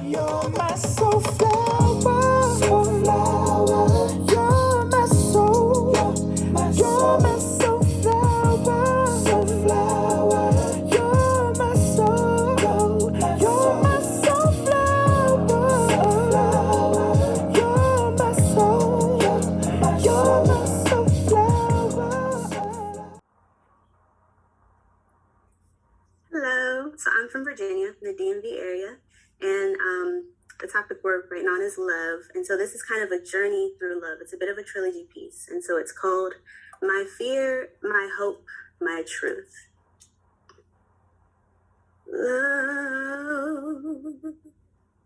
You're my soulflower, soulflower. You're my soul, you're my soulflower, soulflower. You're my soul, you're my soulflower, soulflower. You're my soul, you're my soulflower. Hello, so I'm from Virginia, in the DMV area, and the topic we're writing on is love. And so this is kind of a journey through love. It's a bit of a trilogy piece. And so it's called My Fear, My Hope, My Truth. Love,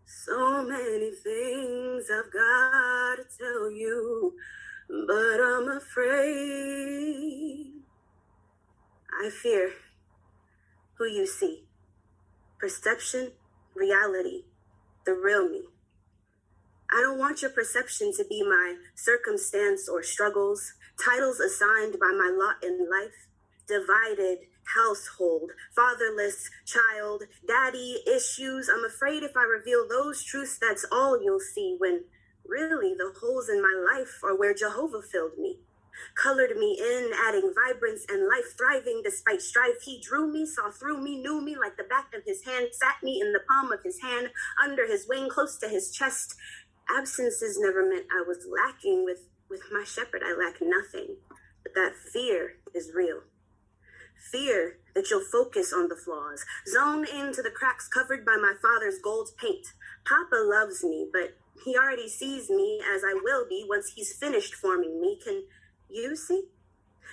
so many things I've got to tell you, but I'm afraid. I fear who you see. Perception, reality, the real me. I don't want your perception to be my circumstance or struggles, titles assigned by my lot in life, divided household, fatherless child, daddy issues. I'm afraid if I reveal those truths, that's all you'll see, when really the holes in my life are where Jehovah filled me. Colored me in, adding vibrance and life, thriving despite strife. He drew me, saw through me, knew me like the back of his hand, sat me in the palm of his hand, under his wing, close to his chest. Absences never meant I was lacking. With my shepherd, I lack nothing. But that fear is real. Fear that you'll focus on the flaws, zone into the cracks covered by my father's gold paint. Papa loves me, but he already sees me as I will be once he's finished forming me. Can you see?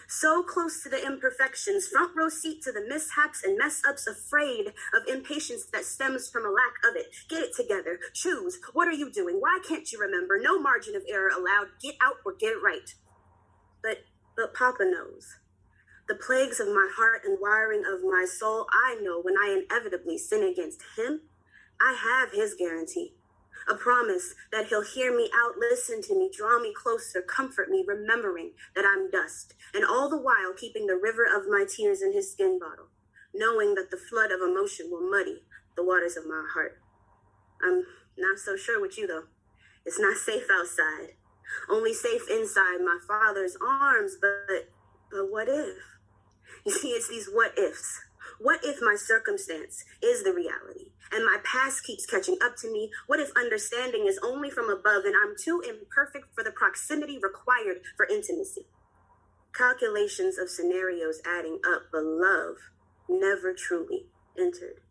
So close to the imperfections, front row seat to the mishaps and mess ups, afraid of impatience that stems from a lack of it. Get it together. Choose. What are you doing? Why can't you remember? No margin of error allowed. Get out or get it right. But Papa knows. The plagues of my heart and wiring of my soul, I know when I inevitably sin against him, I have his guarantee. A promise that he'll hear me out, listen to me, draw me closer, comfort me, remembering that I'm dust, and all the while keeping the river of my tears in his skin bottle, knowing that the flood of emotion will muddy the waters of my heart. I'm not so sure with you, though. It's not safe outside, only safe inside my father's arms, but what if? You see, it's these what ifs. What if my circumstance is the reality and my past keeps catching up to me? What if understanding is only from above and I'm too imperfect for the proximity required for intimacy? Calculations of scenarios adding up, but love never truly entered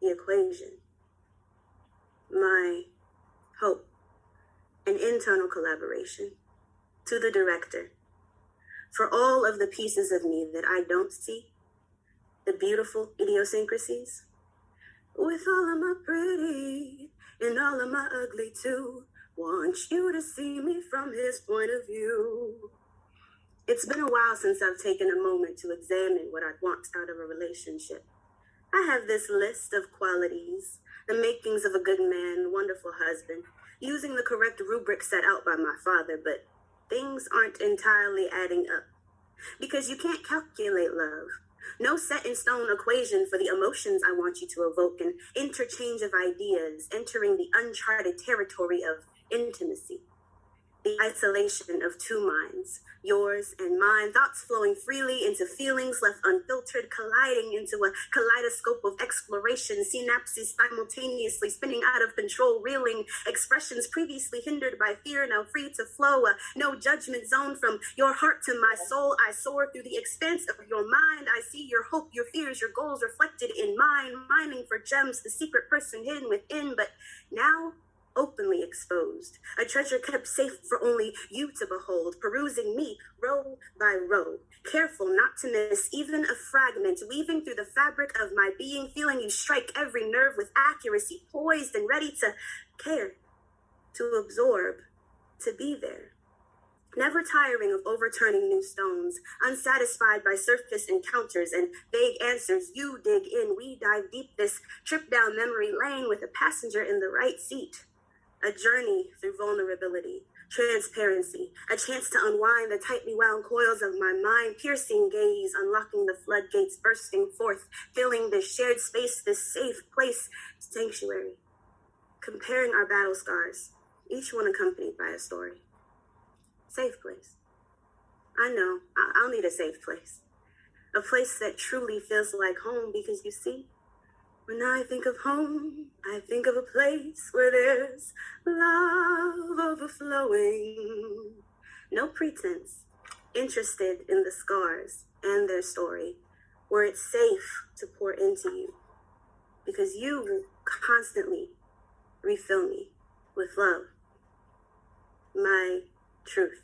the equation. My hope, an internal collaboration to the director. For all of the pieces of me that I don't see, the beautiful idiosyncrasies, with all of my pretty and all of my ugly too, want you to see me from his point of view. It's been a while since I've taken a moment to examine what I want out of a relationship. I have this list of qualities, the makings of a good man, wonderful husband, using the correct rubric set out by my father, but things aren't entirely adding up. Because you can't calculate love. No set in stone equation for the emotions I want you to evoke, an interchange of ideas entering the uncharted territory of intimacy. The isolation of two minds, yours and mine, thoughts flowing freely into feelings left unfiltered, colliding into a kaleidoscope of exploration, synapses simultaneously spinning out of control, reeling expressions previously hindered by fear, now free to flow, no judgment zone from your heart to my soul. I soar through the expanse of your mind. I see your hope, your fears, your goals reflected in mine, mining for gems, the secret person hidden within, but now openly exposed, a treasure kept safe for only you to behold, perusing me row by row, careful not to miss even a fragment, weaving through the fabric of my being, feeling you strike every nerve with accuracy, poised and ready to care, to absorb, to be there. Never tiring of overturning new stones, unsatisfied by surface encounters and vague answers. You dig in, we dive deep, this trip down memory lane with a passenger in the right seat. A journey through vulnerability, transparency, a chance to unwind the tightly wound coils of my mind, piercing gaze, unlocking the floodgates, bursting forth, filling this shared space, this safe place, sanctuary. comparing our battle scars, each one accompanied by a story. Safe place. I know, I'll need a safe place. A place that truly feels like home, because you see, when I think of home, I think of a place where there's love overflowing. No pretense, interested in the scars and their story, where it's safe to pour into you, because you constantly refill me with love. My truth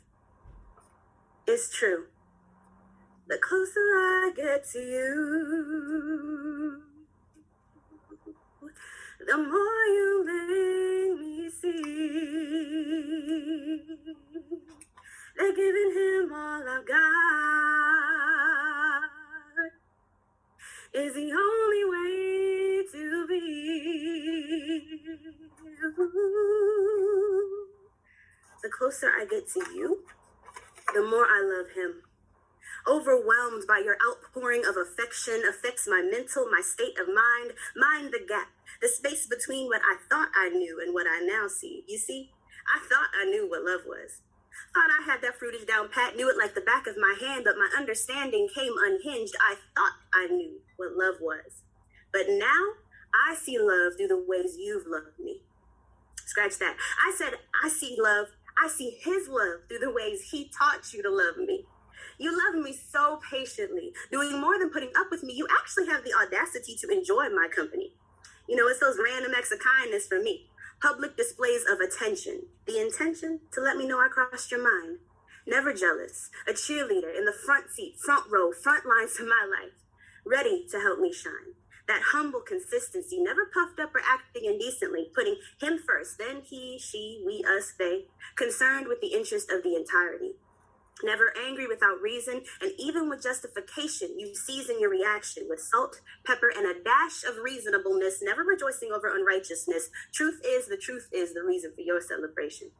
is true. The closer I get to you, the more you make me see that giving him all I've got is the only way to be. The closer I get to you, the more I love him. Overwhelmed by your outpouring of affection affects my mental, my state of mind. Mind the gap, the space between what I thought I knew and what I now see. You see, I thought I knew what love was. Thought I had that fruitage down pat, knew it like the back of my hand, but my understanding came unhinged. I thought I knew what love was. But now I see love through the ways you've loved me. Scratch that. I said, I see love. I see his love through the ways he taught you to love me. You love me so patiently, doing more than putting up with me. You actually have the audacity to enjoy my company. You know, it's those random acts of kindness for me. Public displays of attention. The intention to let me know I crossed your mind. Never jealous. A cheerleader in the front seat, front row, front lines of my life. Ready to help me shine. That humble consistency, never puffed up or acting indecently, putting him first, then he, she, we, us, they, concerned with the interest of the entirety. Never angry without reason, and even with justification, you season your reaction with salt, pepper, and a dash of reasonableness, never rejoicing over unrighteousness. Truth is the reason for your celebration.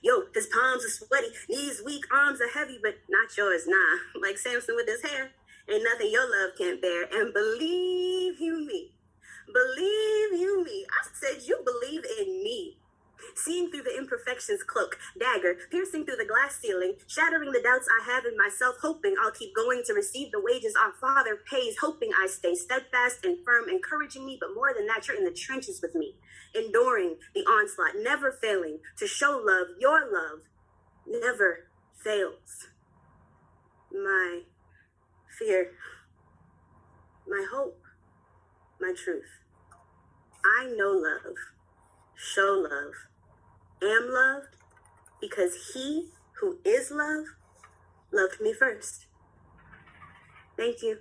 Yo, his palms are sweaty, knees weak, arms are heavy, but not yours, nah. Like Samson with his hair, ain't nothing your love can't bear. And believe you me, I said you believe in me. Seeing through the imperfections cloak, dagger, piercing through the glass ceiling, shattering the doubts I have in myself, hoping I'll keep going to receive the wages our Father pays, hoping I stay steadfast and firm, encouraging me, but more than that, you're in the trenches with me, enduring the onslaught, never failing to show love. Your love never fails. My fear, my hope, my truth. I know love, show love, am loved, because he who is love loved me first. Thank you.